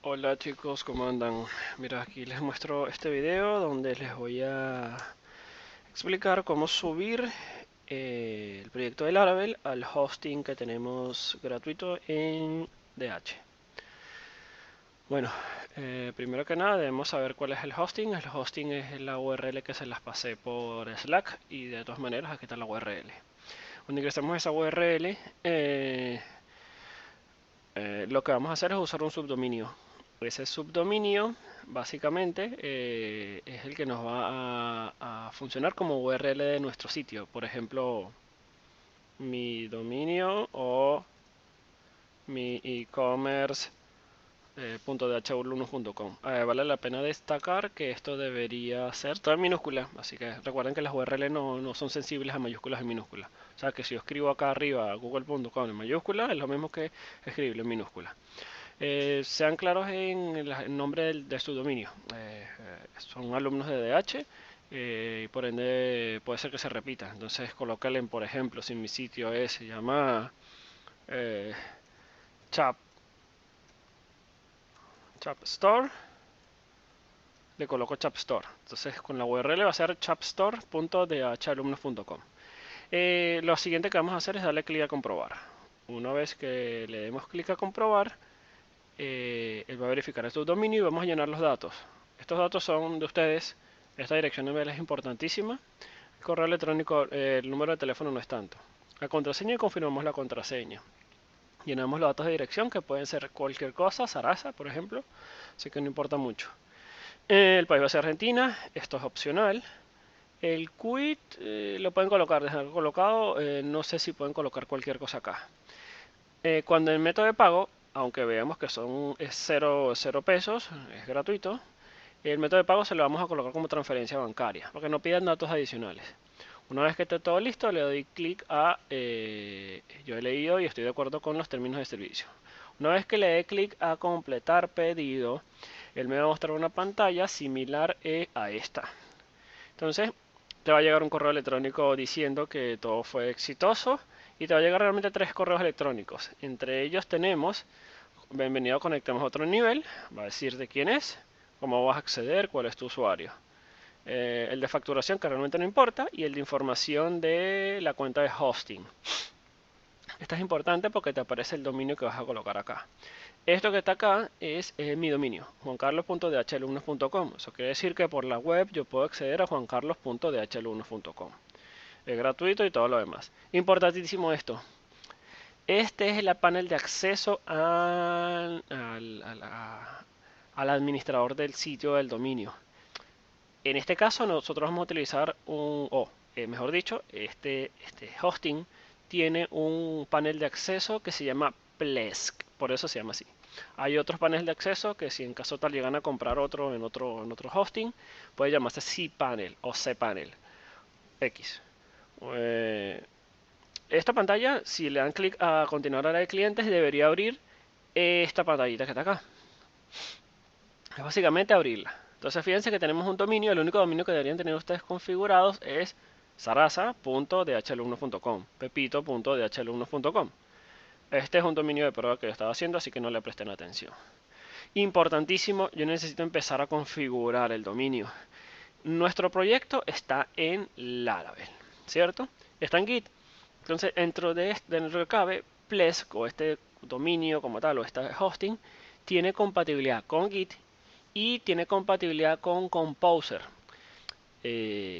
Hola chicos, ¿cómo andan? Mira, aquí les muestro este video donde les voy a explicar cómo subir el proyecto de Laravel al hosting que tenemos gratuito en DH. Bueno, primero que nada debemos saber cuál es el hosting. El hosting es la URL que se las pasé por Slack y de todas maneras aquí está la URL. Cuando ingresemos a esa URL, lo que vamos a hacer es usar un subdominio. Ese subdominio básicamente es el que nos va a funcionar como URL de nuestro sitio. Por ejemplo, mi dominio o mi e-commerce .dhvolunos.com. Vale la pena destacar que esto debería ser todo en minúscula, así que recuerden que las URL no son sensibles a mayúsculas y minúsculas. O sea que si yo escribo acá arriba google.com en mayúscula, es lo mismo que escribirlo en minúscula. Sean claros en el nombre de su dominio. Son alumnos de DH y por ende puede ser que se repita. Entonces colócalen, por ejemplo, si mi sitio se llama eh, Chap, Chap Store, le coloco Chap Store. Entonces con la URL va a ser chapstore.dhalumnos.com. Lo siguiente que vamos a hacer es darle clic a comprobar. Una vez que le demos clic a comprobar, él va a verificar el subdominio y vamos a llenar los datos. Estos datos son de ustedes. Esta dirección de mail es importantísima. El correo electrónico, el número de teléfono no es tanto. La contraseña y confirmamos la contraseña. Llenamos los datos de dirección que pueden ser cualquier cosa, Sarasa por ejemplo, así que no importa mucho. El país va a ser Argentina, esto es opcional. El quit lo pueden colocar, dejar colocado, no sé si pueden colocar cualquier cosa acá. Cuando el método de pago, aunque veamos que es 0 pesos, es gratuito, el método de pago se lo vamos a colocar como transferencia bancaria, para que no pidan datos adicionales. Una vez que esté todo listo, le doy clic a yo he leído y estoy de acuerdo con los términos de servicio. Una vez que le dé clic a completar pedido, él me va a mostrar una pantalla similar a esta. Entonces, te va a llegar un correo electrónico diciendo que todo fue exitoso y te va a llegar realmente 3 correos electrónicos. Entre ellos tenemos, bienvenido, conectemos a otro nivel, va a decir de quién es, cómo vas a acceder, cuál es tu usuario. El de facturación, que realmente no importa, y el de información de la cuenta de hosting. Esto es importante porque te aparece el dominio que vas a colocar acá. Esto que está acá es mi dominio, juancarlos.dhalumnos.com. Eso quiere decir que por la web yo puedo acceder a juancarlos.dhalumnos.com. Es gratuito y todo lo demás. Importantísimo esto. Este es el panel de acceso al administrador del sitio del dominio. En este caso nosotros vamos a utilizar mejor dicho, este hosting tiene un panel de acceso que se llama Plesk, por eso se llama así. Hay otros paneles de acceso que si en caso tal llegan a comprar otro en otro hosting, puede llamarse cPanel o cPanel X. Eh, Esta pantalla, si le dan clic a continuar a la de clientes, debería abrir esta pantallita que está acá. Es básicamente abrirla. Entonces fíjense que tenemos un dominio, el único dominio que deberían tener ustedes configurados es sarasa.dhalumnos.com, pepito.dhalumnos.com. Este es un dominio de prueba que yo estaba haciendo, así que no le presten atención. Importantísimo, yo necesito empezar a configurar el dominio. Nuestro proyecto está en Laravel, ¿cierto? Está en Git. Entonces, dentro de cabe, Plesk o este dominio como tal o este hosting tiene compatibilidad con Git y tiene compatibilidad con Composer.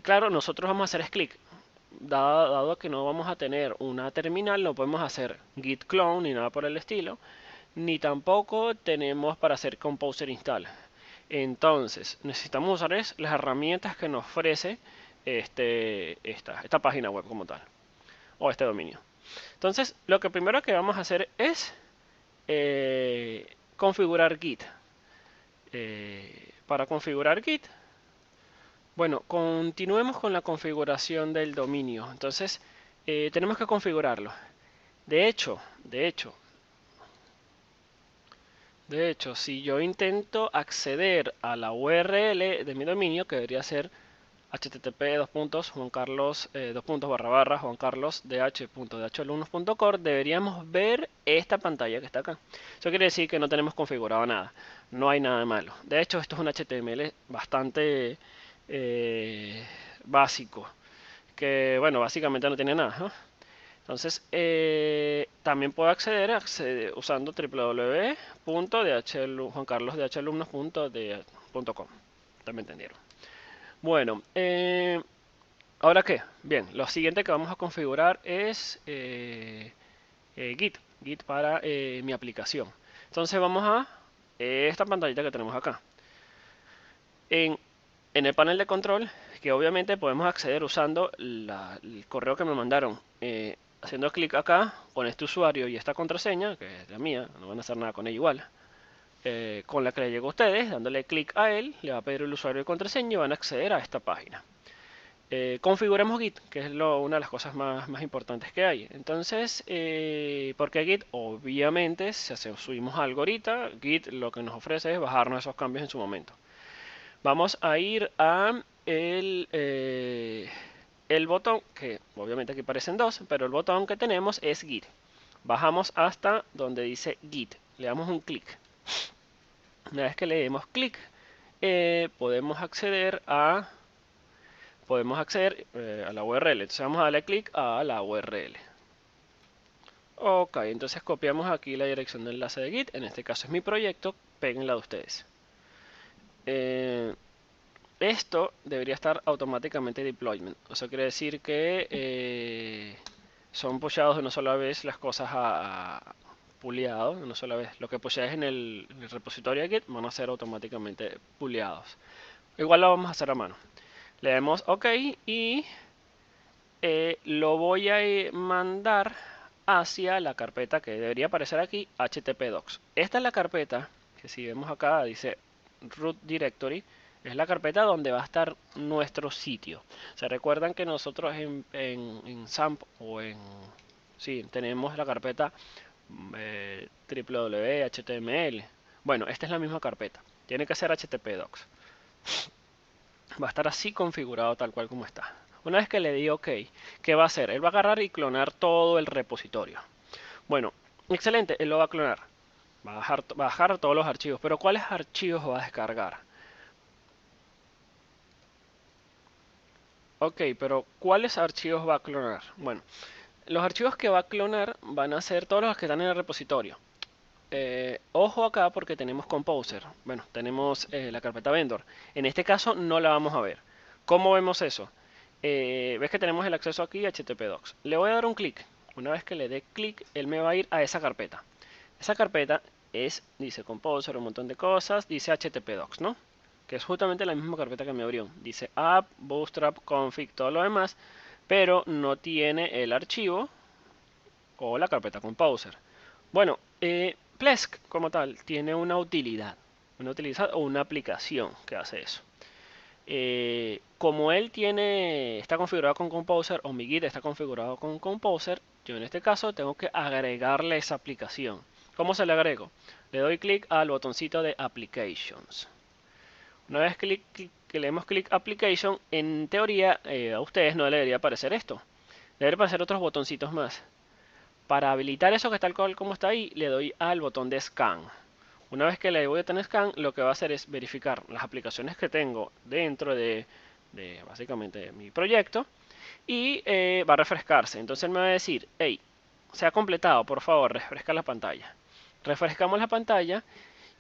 Claro, nosotros vamos a hacer clic. Dado que no vamos a tener una terminal, no podemos hacer git clone ni nada por el estilo, ni tampoco tenemos para hacer Composer install. Entonces, necesitamos usar las herramientas que nos ofrece esta página web como tal, o este dominio. Entonces, lo que primero que vamos a hacer es configurar Git. Para configurar Git, bueno, continuemos con la configuración del dominio. Entonces, tenemos que configurarlo. De hecho, de hecho, de hecho, si yo intento acceder a la URL de mi dominio, que debería ser http juancarlos.dh.alumnos.core, deberíamos ver esta pantalla que está acá. Eso quiere decir que no tenemos configurado nada, no hay nada de malo. De hecho, esto es un HTML bastante básico, que bueno, básicamente no tiene nada, ¿no? Entonces, también puedo acceder usando www.juancarlosdhalumnos.com. También entendieron. Bueno, ¿ahora qué? Bien, lo siguiente que vamos a configurar es Git para mi aplicación. Entonces vamos a esta pantallita que tenemos acá. En el panel de control, que obviamente podemos acceder usando el correo que me mandaron. Haciendo clic acá con este usuario y esta contraseña, que es la mía, no van a hacer nada con ella igual. Con la que le llegó a ustedes, dándole clic a él, le va a pedir el usuario y contraseña y van a acceder a esta página. Configuremos Git, que es una de las cosas más importantes que hay. Entonces, ¿por qué Git? Obviamente, si subimos algo ahorita, Git lo que nos ofrece es bajarnos esos cambios en su momento. Vamos a ir a el botón, que obviamente aquí aparecen dos, pero el botón que tenemos es Git. Bajamos hasta donde dice Git, le damos un clic. Una vez que le demos clic, podemos acceder a la URL. Entonces vamos a darle clic a la URL. Ok, entonces copiamos aquí la dirección de enlace de Git. En este caso es mi proyecto. Péguenla de ustedes. Esto debería estar automáticamente deployment. Eso quiere decir que son pushados de una sola vez las cosas a puliado de una sola vez. Lo que pushees en el repositorio de Git van a ser automáticamente puliados. Igual lo vamos a hacer a mano. Le damos OK y lo voy a mandar hacia la carpeta que debería aparecer aquí, httpdocs. Esta es la carpeta que si vemos acá dice root directory. Es la carpeta donde va a estar nuestro sitio. Se recuerdan que nosotros en SAMP o en... Sí, tenemos la carpeta www.html. Bueno, esta es la misma carpeta. Tiene que ser httpdocs. Va a estar así configurado tal cual como está. Una vez que le di OK, ¿qué va a hacer? Él va a agarrar y clonar todo el repositorio. Bueno, excelente, él lo va a clonar. Va a bajar todos los archivos. Pero ¿cuáles archivos va a descargar? Ok, pero ¿cuáles archivos va a clonar? Bueno, los archivos que va a clonar van a ser todos los que están en el repositorio. Ojo acá porque tenemos Composer. Bueno, tenemos la carpeta vendor. En este caso no la vamos a ver. ¿Cómo vemos eso? Ves que tenemos el acceso aquí a httpdocs. Le voy a dar un clic. Una vez que le dé clic, él me va a ir a esa carpeta. Esa carpeta dice Composer, un montón de cosas, dice httpdocs, ¿no? Que es justamente la misma carpeta que me abrió. Dice app, bootstrap, config, todo lo demás, pero no tiene el archivo o la carpeta Composer. Bueno, Plesk como tal tiene una utilidad o una aplicación que hace eso. Como él está configurado con Composer o mi Git está configurado con Composer, yo en este caso tengo que agregarle esa aplicación. ¿Cómo se le agrego? Le doy clic al botoncito de Applications. Una vez que le demos clic Application, en teoría a ustedes no le debería aparecer esto. Debería aparecer otros botoncitos más. Para habilitar eso que está como está ahí, le doy al botón de Scan. Una vez que le doy al botón de Scan, lo que va a hacer es verificar las aplicaciones que tengo dentro de básicamente mi proyecto y va a refrescarse. Entonces él me va a decir, hey, se ha completado, por favor, refresca la pantalla. Refrescamos la pantalla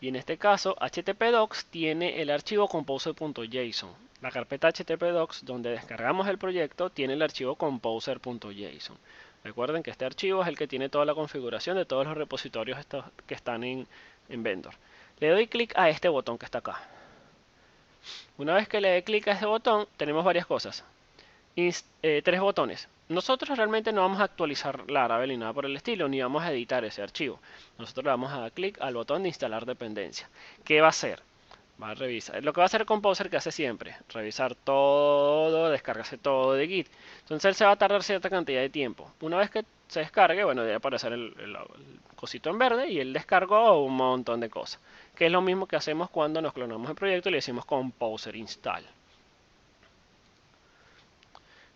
y en este caso httpdocs tiene el archivo composer.json. La carpeta httpdocs donde descargamos el proyecto tiene el archivo composer.json. Recuerden que este archivo es el que tiene toda la configuración de todos los repositorios que están en Vendor. Le doy clic a este botón que está acá. Una vez que le dé clic a este botón, tenemos varias cosas. Tres botones. Nosotros realmente no vamos a actualizar Laravel ni nada por el estilo, ni vamos a editar ese archivo. Nosotros le vamos a dar clic al botón de instalar dependencia. ¿Qué va a hacer? Va a revisar. Lo que va a hacer Composer que hace siempre. Revisar todo, descargarse todo de Git. Entonces él se va a tardar cierta cantidad de tiempo. Una vez que se descargue, bueno, debe aparecer el cosito en verde y él descargó un montón de cosas. Que es lo mismo que hacemos cuando nos clonamos el proyecto y le decimos Composer install.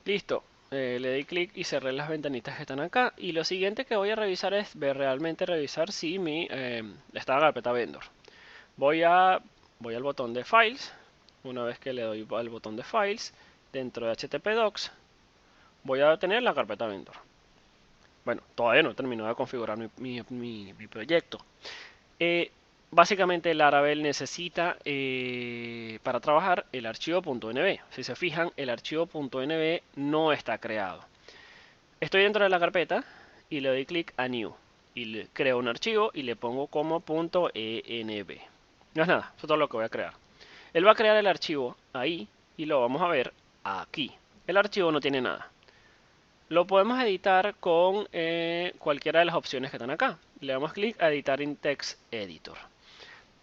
Listo. Le di clic y cerré las ventanitas que están acá. Y lo siguiente que voy a revisar es realmente revisar si está en la carpeta vendor. Voy al botón de Files. Una vez que le doy al botón de Files, dentro de HTTP Docs, voy a tener la carpeta vendor. Bueno, todavía no he terminado de configurar mi proyecto. Básicamente Laravel necesita para trabajar el archivo .nv. Si se fijan, el archivo .nv no está creado. Estoy dentro de la carpeta y le doy clic a New. Y le creo un archivo y le pongo como .env. No es nada, eso es todo lo que voy a crear. Él va a crear el archivo ahí y lo vamos a ver aquí. El archivo no tiene nada. Lo podemos editar con cualquiera de las opciones que están acá. Le damos clic a editar in text editor.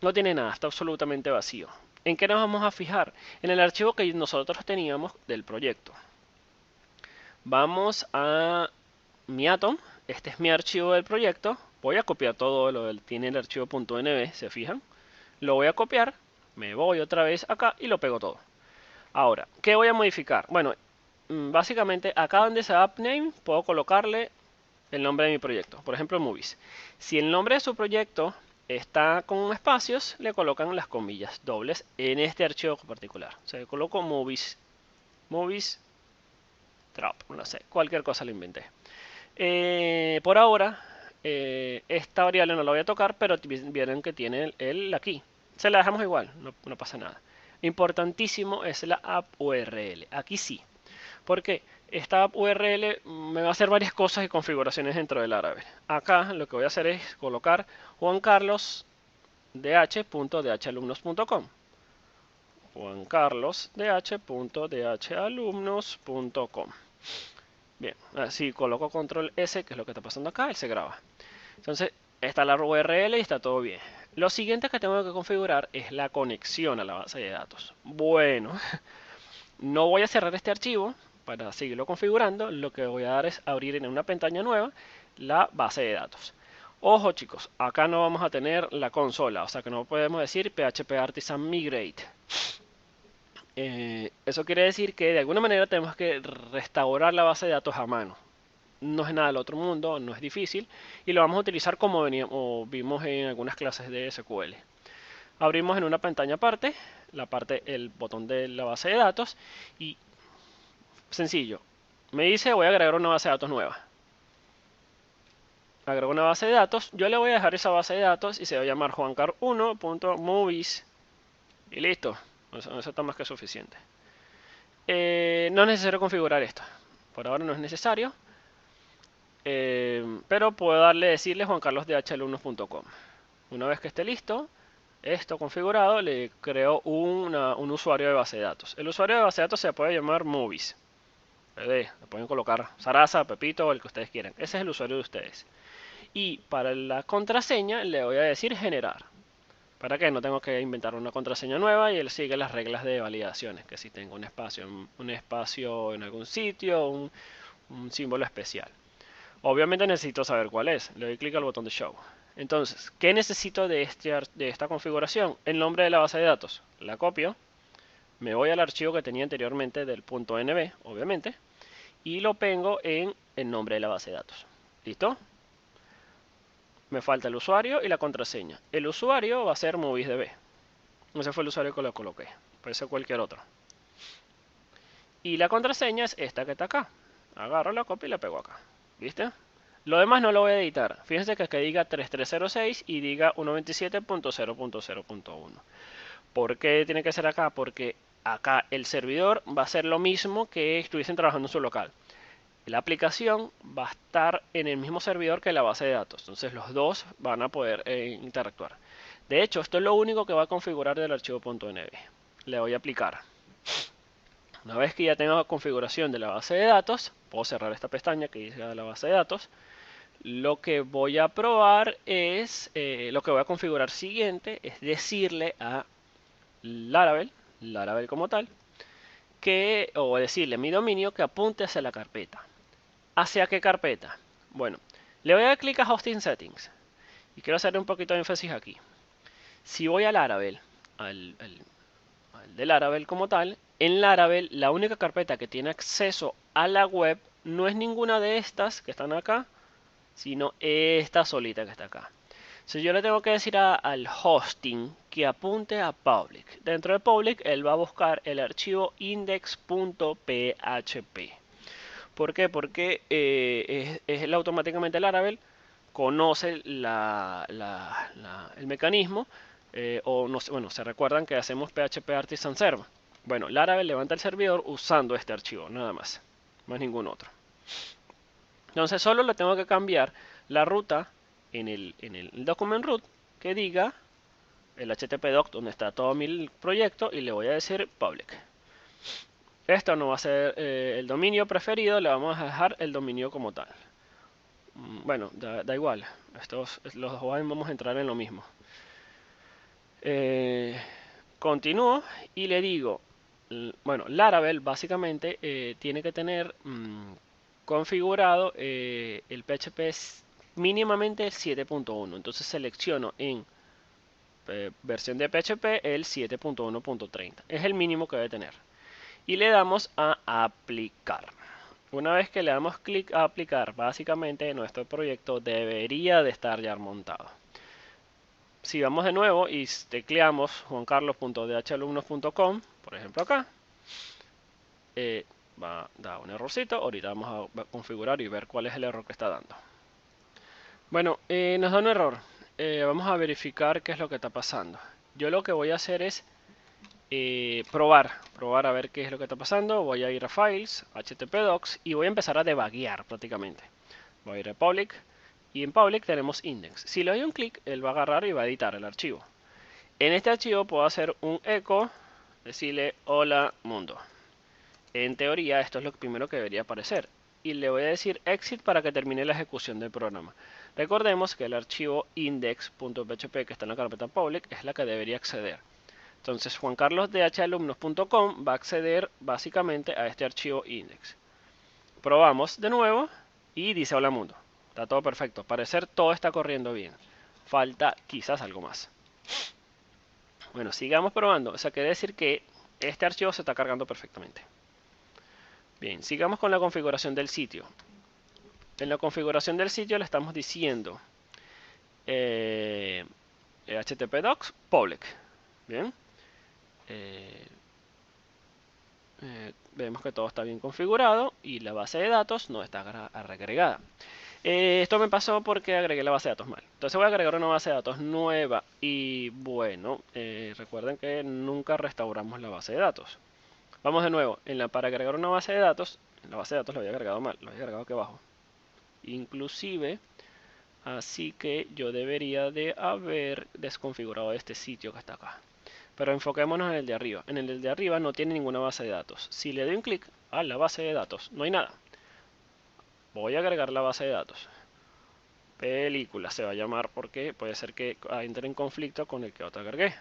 No tiene nada, está absolutamente vacío. ¿En qué nos vamos a fijar? En el archivo que nosotros teníamos del proyecto. Vamos a mi Atom. Este es mi archivo del proyecto. Voy a copiar todo lo que tiene el archivo .nv, ¿se fijan? Lo voy a copiar, me voy otra vez acá y lo pego todo. Ahora, ¿qué voy a modificar? Bueno, básicamente acá donde dice app name puedo colocarle el nombre de mi proyecto, por ejemplo Movies. Si el nombre de su proyecto está con espacios, le colocan las comillas dobles en este archivo particular. O sea, le coloco Movies Drop, no sé, cualquier cosa lo inventé. Por ahora, esta variable no la voy a tocar, pero vieron que tiene el aquí. Se la dejamos igual, no pasa nada. Importantísimo es la app URL. Aquí sí. Porque esta app URL me va a hacer varias cosas y configuraciones dentro del Laravel. Acá lo que voy a hacer es colocar juancarlosdh.dhalumnos.com. juancarlosdh.dhalumnos.com. Bien, así coloco control S, que es lo que está pasando acá, él se graba. Entonces, está la URL y está todo bien. Lo siguiente que tengo que configurar es la conexión a la base de datos. Bueno, no voy a cerrar este archivo para seguirlo configurando. Lo que voy a dar es abrir en una pestaña nueva la base de datos. Ojo chicos, acá no vamos a tener la consola, o sea que no podemos decir PHP Artisan Migrate. Eso quiere decir que de alguna manera tenemos que restaurar la base de datos a mano. No es nada del otro mundo, no es difícil y lo vamos a utilizar como vimos en algunas clases de SQL. Abrimos en una pantalla aparte, el botón de la base de datos y sencillo, me dice voy a agregar una base de datos nueva. Agrego una base de datos, yo le voy a dejar esa base de datos y se va a llamar juancar1.movies y listo, eso está más que suficiente. No es necesario configurar esto, por ahora no es necesario. Pero puedo decirle juancarlosdhalumnos.com. Una vez que esté listo, esto configurado, le creo un usuario de base de datos. El usuario de base de datos se puede llamar Movies. Le pueden colocar Sarasa, Pepito, el que ustedes quieran. Ese es el usuario de ustedes. Y para la contraseña le voy a decir generar. Para que no tengo que inventar una contraseña nueva y él sigue las reglas de validaciones. Que si tengo un espacio en algún sitio, un símbolo especial. Obviamente necesito saber cuál es. Le doy clic al botón de Show. Entonces, ¿qué necesito de esta configuración? El nombre de la base de datos. La copio. Me voy al archivo que tenía anteriormente del .nv, obviamente. Y lo pego en el nombre de la base de datos. ¿Listo? Me falta el usuario y la contraseña. El usuario va a ser moviesdb. Ese fue el usuario que lo coloqué. Puede ser cualquier otro. Y la contraseña es esta que está acá. Agarro la copia y la pego acá. ¿Viste? Lo demás no lo voy a editar. Fíjense que diga 3306 y diga 127.0.0.1. ¿Por qué tiene que ser acá? Porque acá el servidor va a ser lo mismo que estuviesen trabajando en su local. La aplicación va a estar en el mismo servidor que la base de datos. Entonces los dos van a poder interactuar. De hecho, esto es lo único que va a configurar del archivo .nv. Le voy a aplicar. Una vez que ya tengo la configuración de la base de datos, puedo cerrar esta pestaña que dice la base de datos. Lo que voy a probar es, lo que voy a configurar siguiente, es decirle a Laravel como tal, o decirle a mi dominio que apunte hacia la carpeta. ¿Hacia qué carpeta? Bueno, le voy a dar clic a Hosting Settings. Y quiero hacer un poquito de énfasis aquí. Si voy a Laravel, al de Laravel como tal, En Laravel, la única carpeta que tiene acceso a la web no es ninguna de estas que están acá, sino esta solita que está acá. Si yo le tengo que decir al hosting que apunte a public, dentro de public él va a buscar el archivo index.php. ¿Por qué? Porque él automáticamente Laravel conoce el mecanismo, o no sé, bueno, se recuerdan que hacemos PHP Artisan Server. Bueno, Laravel levanta el servidor usando este archivo, nada más ningún otro. Entonces solo le tengo que cambiar la ruta en el document root que diga el http-doc donde está todo mi proyecto y le voy a decir public. Esto no va a ser el dominio preferido, le vamos a dejar el dominio como tal. Bueno, da igual, los dos vamos a entrar en lo mismo. Continúo y le digo, bueno, Laravel básicamente tiene que tener configurado el PHP mínimamente el 7.1. Entonces selecciono en versión de PHP el 7.1.30. Es el mínimo que debe tener. Y le damos a aplicar. Una vez que le damos clic a aplicar, básicamente nuestro proyecto debería de estar ya montado. Si vamos de nuevo y tecleamos juancarlos.dhalumnos.com, por ejemplo acá, va a dar un errorcito. Ahorita vamos a configurar y ver cuál es el error que está dando. Bueno, nos da un error. Vamos a verificar qué es lo que está pasando. Yo lo que voy a hacer es probar a ver qué es lo que está pasando. Voy a ir a Files, HTTP-Docs y voy a empezar a debuguear prácticamente. Voy a ir a Public y en Public tenemos Index. Si le doy un clic, él va a agarrar y va a editar el archivo. En este archivo puedo hacer un echo, decirle hola mundo. En teoría esto es lo primero que debería aparecer. Y le voy a decir exit para que termine la ejecución del programa. Recordemos que el archivo index.php que está en la carpeta public es la que debería acceder. Entonces juancarlosdhalumnos.com va a acceder básicamente a este archivo index. Probamos de nuevo y dice hola mundo. Está todo perfecto. Al parecer todo está corriendo bien. Falta quizás algo más. Bueno, sigamos probando. O sea, quiere decir que este archivo se está cargando perfectamente. Bien, sigamos con la configuración del sitio. En la configuración del sitio le estamos diciendo http-docs public. Bien. Vemos que todo está bien configurado y la base de datos no está agregada. Esto me pasó porque agregué la base de datos mal. Entonces voy a agregar una base de datos nueva. Y bueno, recuerden que nunca restauramos la base de datos. Vamos de nuevo. Para agregar una base de datos, la base de datos la había agregado mal. La había agregado aquí abajo. Inclusive, así que yo debería de haber desconfigurado este sitio que está acá. Pero enfoquémonos en el de arriba. En el de arriba no tiene ninguna base de datos. Si le doy un clic a la base de datos, no hay nada. Voy a agregar la base de datos. Película se va a llamar porque puede ser que entre en conflicto con el que otra agregué.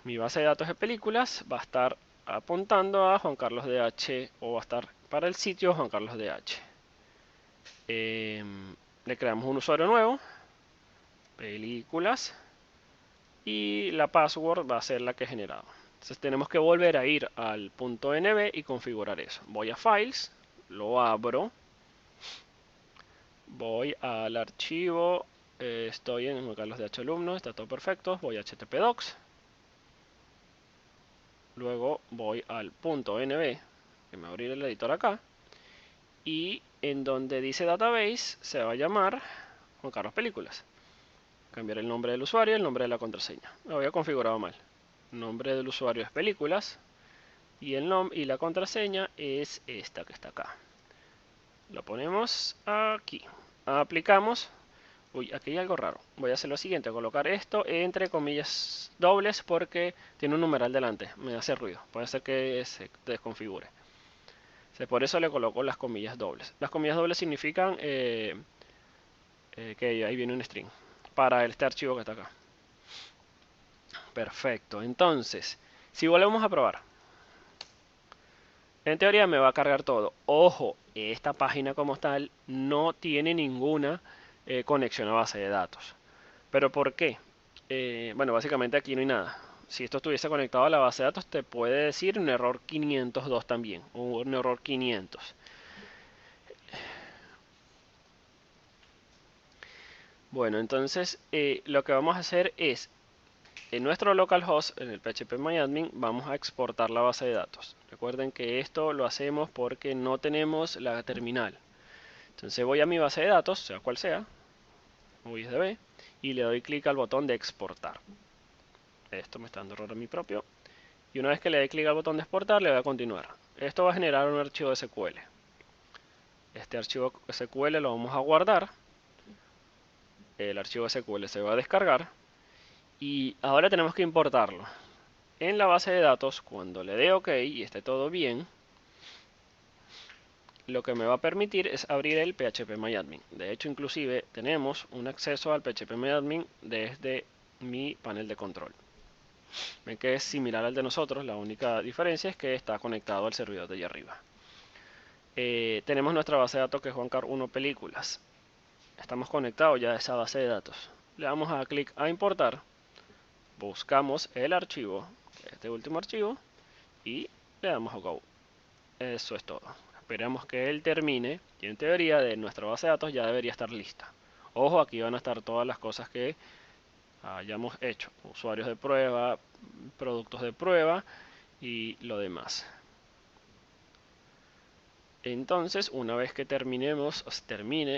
Mi base de datos de películas va a estar apuntando a Juan Carlos DH o va a estar para el sitio Juan Carlos DH. Le creamos un usuario nuevo. Películas. Y la password va a ser la que he generado. Entonces tenemos que volver a ir al punto .nb y configurar eso. Voy a Files, lo abro. Voy al archivo, estoy en Juan Carlos DH Alumno, está todo perfecto. Voy a HTTP-Docs. Luego voy al punto .nb, que me va a abrir el editor acá. Y en donde dice Database, se va a llamar Juan Carlos Películas. Cambiar el nombre del usuario y el nombre de la contraseña. Lo había configurado mal. El nombre del usuario es Películas. Y la contraseña es esta que está acá. Lo ponemos aquí. Aplicamos. Uy, aquí hay algo raro. Voy a hacer lo siguiente. Colocar esto entre comillas dobles porque tiene un numeral delante. Me hace ruido. Puede ser que se desconfigure. Por eso le coloco las comillas dobles. Las comillas dobles significan que ahí viene un string para este archivo que está acá. Perfecto. Entonces, si volvemos a probar. En teoría me va a cargar todo. Ojo, esta página como tal no tiene ninguna conexión a base de datos. ¿Pero por qué? Bueno, básicamente aquí no hay nada. si esto estuviese conectado a la base de datos, te puede decir un error 502 también, o un error 500. Bueno, entonces lo que vamos a hacer es, en nuestro localhost, en el phpMyAdmin, vamos a exportar la base de datos. Recuerden que esto lo hacemos porque no tenemos la terminal. Entonces voy a mi base de datos, sea cual sea, USDB, y le doy clic al botón de exportar. Esto me está dando error a mí propio. Y una vez que le dé clic al botón de exportar, le voy a continuar. Esto va a generar un archivo SQL. Este archivo SQL lo vamos a guardar. El archivo SQL se va a descargar. Y ahora tenemos que importarlo. En la base de datos, cuando le dé OK y esté todo bien, lo que me va a permitir es abrir el phpMyAdmin. De hecho, inclusive tenemos un acceso al phpMyAdmin desde mi panel de control. Ven que es similar al de nosotros, la única diferencia es que está conectado al servidor de allá arriba. Tenemos nuestra base de datos que es Juancar 1 Películas. Estamos conectados ya a esa base de datos. Le damos a clic a importar, buscamos el archivo, este último archivo, y le damos a Go. Eso es todo. Esperamos que él termine y en teoría de nuestra base de datos ya debería estar lista. Ojo, aquí van a estar todas las cosas que hayamos hecho. Usuarios de prueba, productos de prueba y lo demás. Entonces, una vez que termine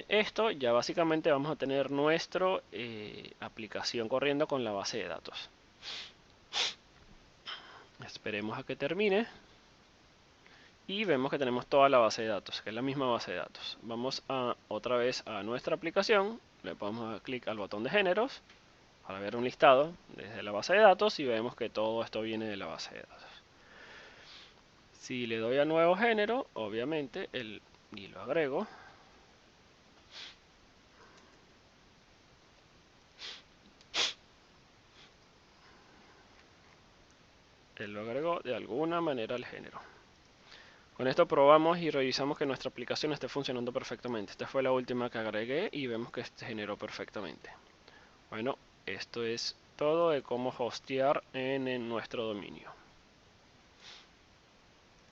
esto, ya básicamente vamos a tener nuestra aplicación corriendo con la base de datos. Esperemos a que termine. Y vemos que tenemos toda la base de datos, que es la misma base de datos. Vamos otra vez a nuestra aplicación. Le podemos dar clic al botón de géneros para ver un listado desde la base de datos y vemos que todo esto viene de la base de datos. Si le doy a nuevo género, obviamente, y lo agrego, él lo agregó de alguna manera al género. Con esto probamos y revisamos que nuestra aplicación esté funcionando perfectamente. Esta fue la última que agregué y vemos que se generó perfectamente. Bueno, esto es todo de cómo hostear en nuestro dominio.